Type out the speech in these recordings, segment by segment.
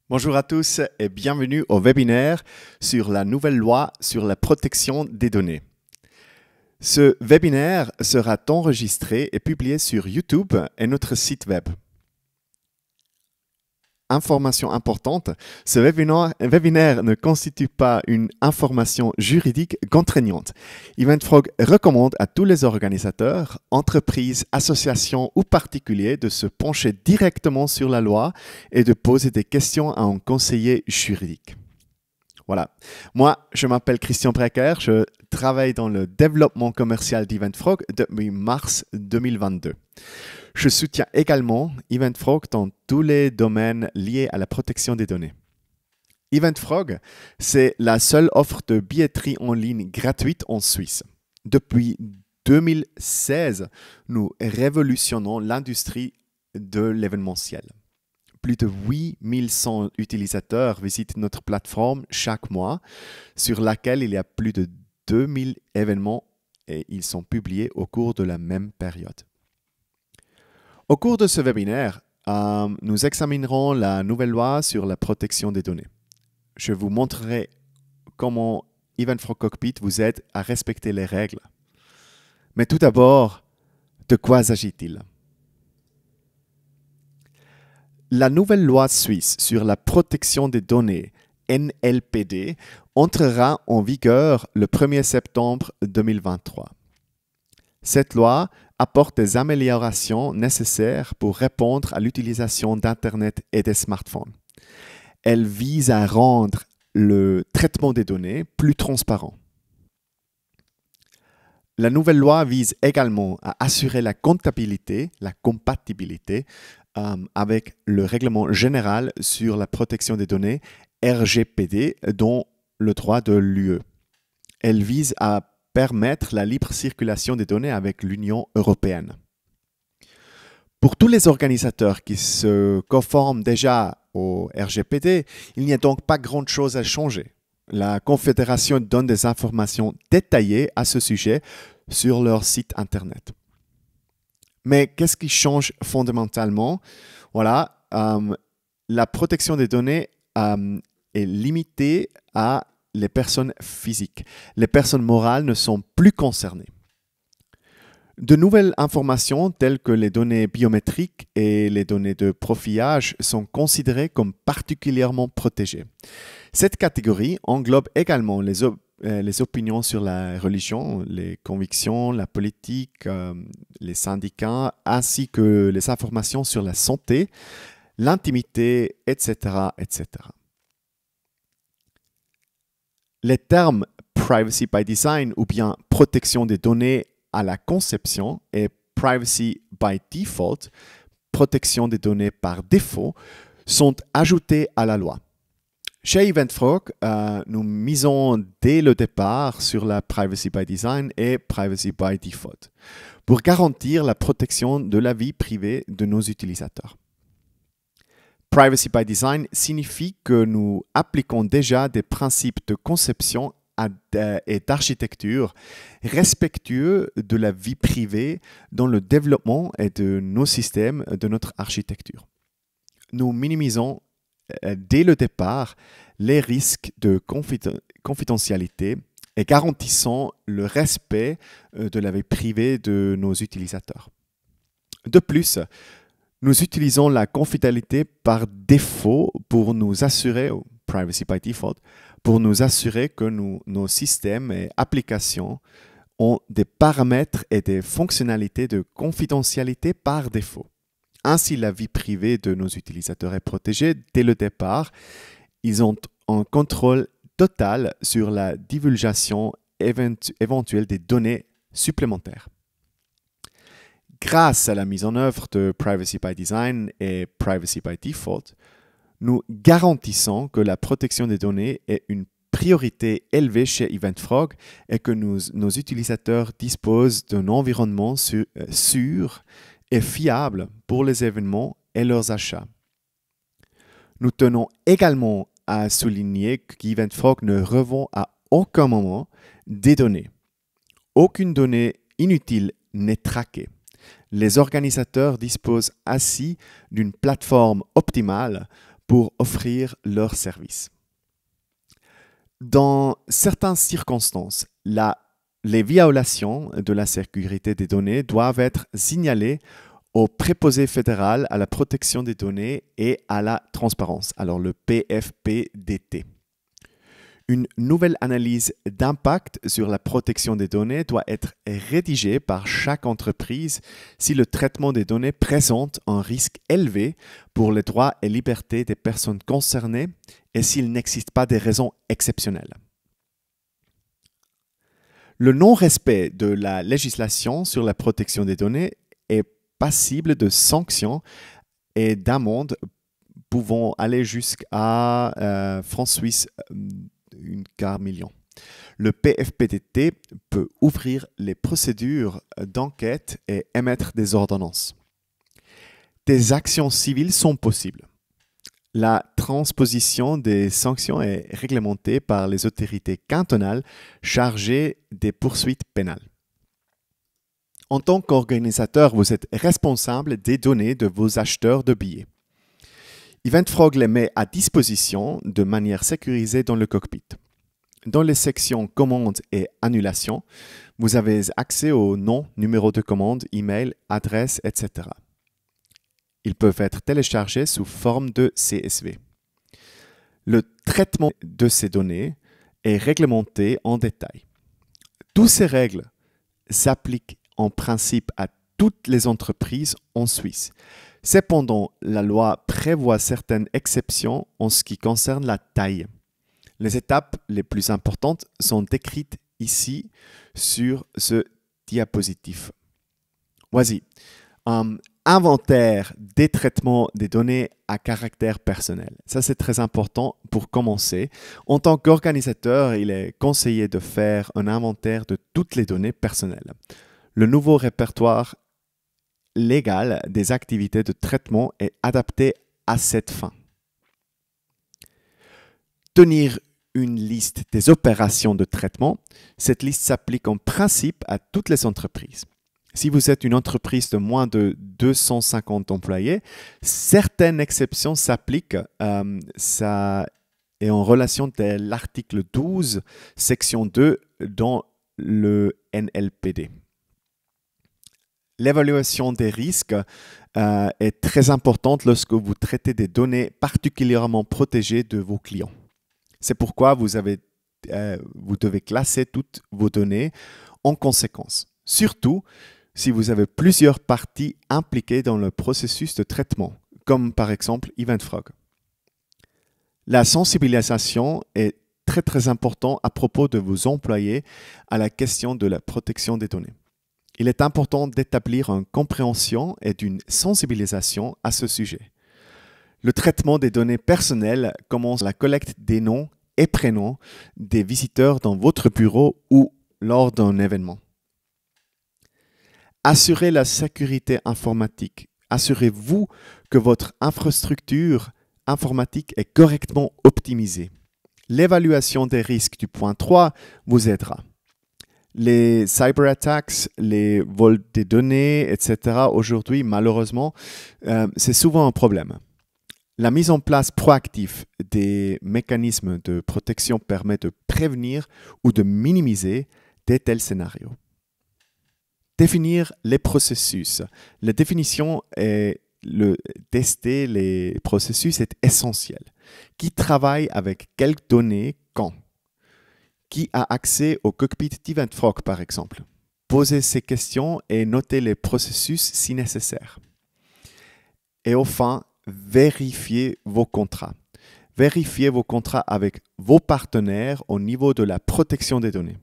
Bonjour à tous et bienvenue au webinaire sur la nouvelle loi sur la protection des données. Ce webinaire sera enregistré et publié sur YouTube et notre site web. Information importante, ce webinaire ne constitue pas une information juridique contraignante. EventFrog recommande à tous les organisateurs, entreprises, associations ou particuliers de se pencher directement sur la loi et de poser des questions à un conseiller juridique. Voilà. Moi, je m'appelle Christian Brecker, je travaille dans le développement commercial d'EventFrog depuis mars 2022. Je soutiens également EventFrog dans tous les domaines liés à la protection des données. EventFrog, c'est la seule offre de billetterie en ligne gratuite en Suisse. Depuis 2016, nous révolutionnons l'industrie de l'événementiel. Plus de 8100 utilisateurs visitent notre plateforme chaque mois, sur laquelle il y a plus de 2000 événements et ils sont publiés au cours de la même période. Au cours de ce webinaire, nous examinerons la nouvelle loi sur la protection des données. Je vous montrerai comment EventFrog Cockpit vous aide à respecter les règles. Mais tout d'abord, de quoi s'agit-il ? La nouvelle loi suisse sur la protection des données, NLPD, entrera en vigueur le 1er septembre 2023. Cette loi apporte des améliorations nécessaires pour répondre à l'utilisation d'Internet et des smartphones. Elle vise à rendre le traitement des données plus transparent. La nouvelle loi vise également à assurer la compatibilité avec le règlement général sur la protection des données, RGPD, dont le droit de l'UE. Elle vise à permettre la libre circulation des données avec l'Union européenne. Pour tous les organisateurs qui se conforment déjà au RGPD, il n'y a donc pas grand-chose à changer. La Confédération donne des informations détaillées à ce sujet sur leur site Internet. Mais qu'est-ce qui change fondamentalement ? Voilà, la protection des données est limitée à les personnes physiques. Les personnes morales ne sont plus concernées. De nouvelles informations telles que les données biométriques et les données de profilage sont considérées comme particulièrement protégées. Cette catégorie englobe également les opinions sur la religion, les convictions, la politique, les syndicats, ainsi que les informations sur la santé, l'intimité, etc., etc. Les termes privacy by design ou bien protection des données à la conception et privacy by default, protection des données par défaut, sont ajoutés à la loi. Chez EventFrog, nous misons dès le départ sur la privacy by design et privacy by default pour garantir la protection de la vie privée de nos utilisateurs. Privacy by design signifie que nous appliquons déjà des principes de conception et d'architecture respectueux de la vie privée dans le développement et de nos systèmes de notre architecture. Nous minimisons dès le départ les risques de confidentialité et garantissons le respect de la vie privée de nos utilisateurs. De plus, nous utilisons la confidentialité par défaut pour nous assurer, ou privacy by default, pour nous assurer que nos systèmes et applications ont des paramètres et des fonctionnalités de confidentialité par défaut. Ainsi, la vie privée de nos utilisateurs est protégée dès le départ. Ils ont un contrôle total sur la divulgation éventuelle des données supplémentaires. Grâce à la mise en œuvre de Privacy by Design et Privacy by Default, nous garantissons que la protection des données est une priorité élevée chez EventFrog et que nos utilisateurs disposent d'un environnement sûr et fiable pour les événements et leurs achats. Nous tenons également à souligner qu'EventFrog ne revend à aucun moment des données. Aucune donnée inutile n'est traquée. Les organisateurs disposent ainsi d'une plateforme optimale pour offrir leurs services. Dans certaines circonstances, les violations de la sécurité des données doivent être signalées au préposé fédéral à la protection des données et à la transparence, alors le PFPDT. Une nouvelle analyse d'impact sur la protection des données doit être rédigée par chaque entreprise si le traitement des données présente un risque élevé pour les droits et libertés des personnes concernées et s'il n'existe pas de raisons exceptionnelles. Le non-respect de la législation sur la protection des données est passible de sanctions et d'amendes pouvant aller jusqu'à francs suisses $1 million. Le PFPDT peut ouvrir les procédures d'enquête et émettre des ordonnances. Des actions civiles sont possibles. La transposition des sanctions est réglementée par les autorités cantonales chargées des poursuites pénales. En tant qu'organisateur, vous êtes responsable des données de vos acheteurs de billets. EventFrog les met à disposition de manière sécurisée dans le cockpit. Dans les sections commandes et annulations, vous avez accès au nom, numéro de commande, email, adresse, etc. Ils peuvent être téléchargés sous forme de CSV. Le traitement de ces données est réglementé en détail. Toutes ces règles s'appliquent en principe à toutes les entreprises en Suisse. Cependant, la loi prévoit certaines exceptions en ce qui concerne la taille. Les étapes les plus importantes sont décrites ici sur ce diapositive. Voici. Inventaire des traitements des données à caractère personnel. Ça, c'est très important pour commencer. En tant qu'organisateur, il est conseillé de faire un inventaire de toutes les données personnelles. Le nouveau répertoire légal des activités de traitement est adapté à cette fin. Tenir une liste des opérations de traitement. Cette liste s'applique en principe à toutes les entreprises. Si vous êtes une entreprise de moins de 250 employés, certaines exceptions s'appliquent. Ça est en relation de l'article 12, section 2 dans le NLPD. L'évaluation des risques est très importante lorsque vous traitez des données particulièrement protégées de vos clients. C'est pourquoi vous devez classer toutes vos données en conséquence. Surtout si vous avez plusieurs parties impliquées dans le processus de traitement, comme par exemple EventFrog. La sensibilisation est très importante à propos de vos employés à la question de la protection des données. Il est important d'établir une compréhension et une sensibilisation à ce sujet. Le traitement des données personnelles commence la collecte des noms et prénoms des visiteurs dans votre bureau ou lors d'un événement. Assurez la sécurité informatique. Assurez-vous que votre infrastructure informatique est correctement optimisée. L'évaluation des risques du point 3 vous aidera. Les cyberattacks, les vols des données, etc., aujourd'hui, malheureusement, c'est souvent un problème. La mise en place proactive des mécanismes de protection permet de prévenir ou de minimiser de tels scénarios. Définir les processus. La définition et tester les processus est essentiel. Qui travaille avec quelles données, quand? Qui a accès au cockpit d'EventFrog, par exemple? Posez ces questions et notez les processus si nécessaire. Et enfin, vérifiez vos contrats. Vérifiez vos contrats avec vos partenaires au niveau de la protection des données.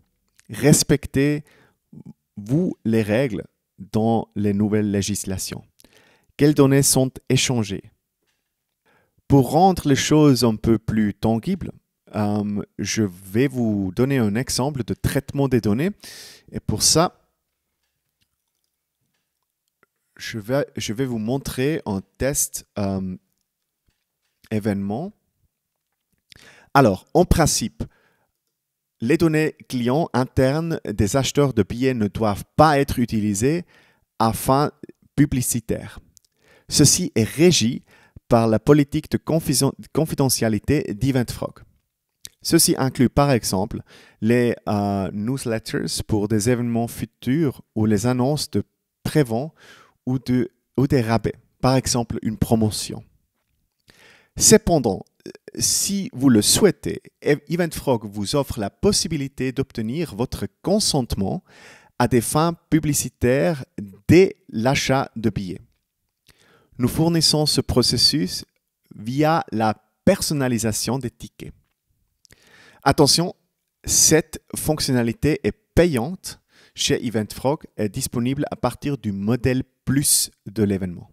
Respectez-vous les règles dans les nouvelles législations. Quelles données sont échangées? Pour rendre les choses un peu plus tangibles, je vais vous donner un exemple de traitement des données. Et pour ça, je vais vous montrer un test événement. Alors, en principe, les données clients internes des acheteurs de billets ne doivent pas être utilisées à fin publicitaire. Ceci est régi par la politique de confidentialité d'EventFrog. Ceci inclut par exemple les newsletters pour des événements futurs ou les annonces de prévente ou des rabais, par exemple une promotion. Cependant, si vous le souhaitez, EventFrog vous offre la possibilité d'obtenir votre consentement à des fins publicitaires dès l'achat de billets. Nous fournissons ce processus via la personnalisation des tickets. Attention, cette fonctionnalité est payante chez EventFrog et disponible à partir du modèle Plus de l'événement.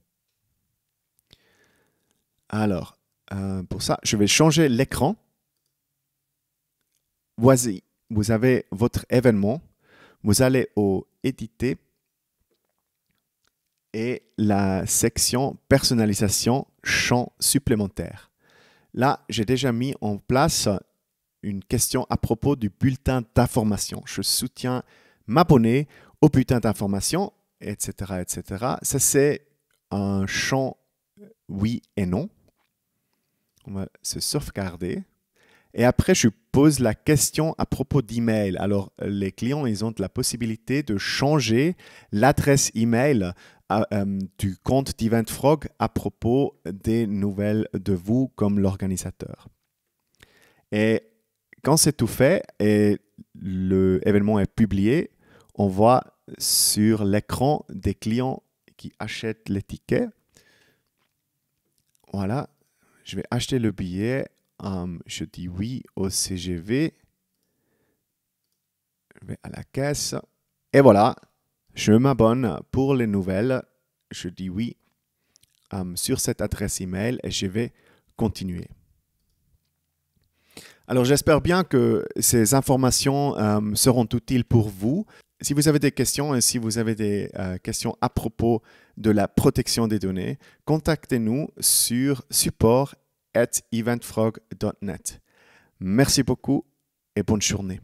Alors, pour ça, je vais changer l'écran. Voici, vous avez votre événement. Vous allez au Éditer et la section Personnalisation, champ supplémentaire. Là, j'ai déjà mis en place une question à propos du bulletin d'information. Je soutiens m'abonner au bulletin d'information, etc., etc. Ça, c'est un champ oui et non. On va se sauvegarder. Et après, je pose la question à propos d'email. Alors, les clients, ils ont la possibilité de changer l'adresse email du compte d'EventFrog à propos des nouvelles de vous comme l'organisateur. Et quand c'est tout fait et l'événement est publié, on voit sur l'écran des clients qui achètent les tickets. Voilà, je vais acheter le billet. Je dis oui au CGV. Je vais à la caisse. Et voilà, je m'abonne pour les nouvelles. Je dis oui sur cette adresse email et je vais continuer. Alors, j'espère bien que ces informations seront utiles pour vous. Si vous avez des questions et si vous avez des questions à propos de la protection des données, contactez-nous sur support@eventfrog.net. Merci beaucoup et bonne journée.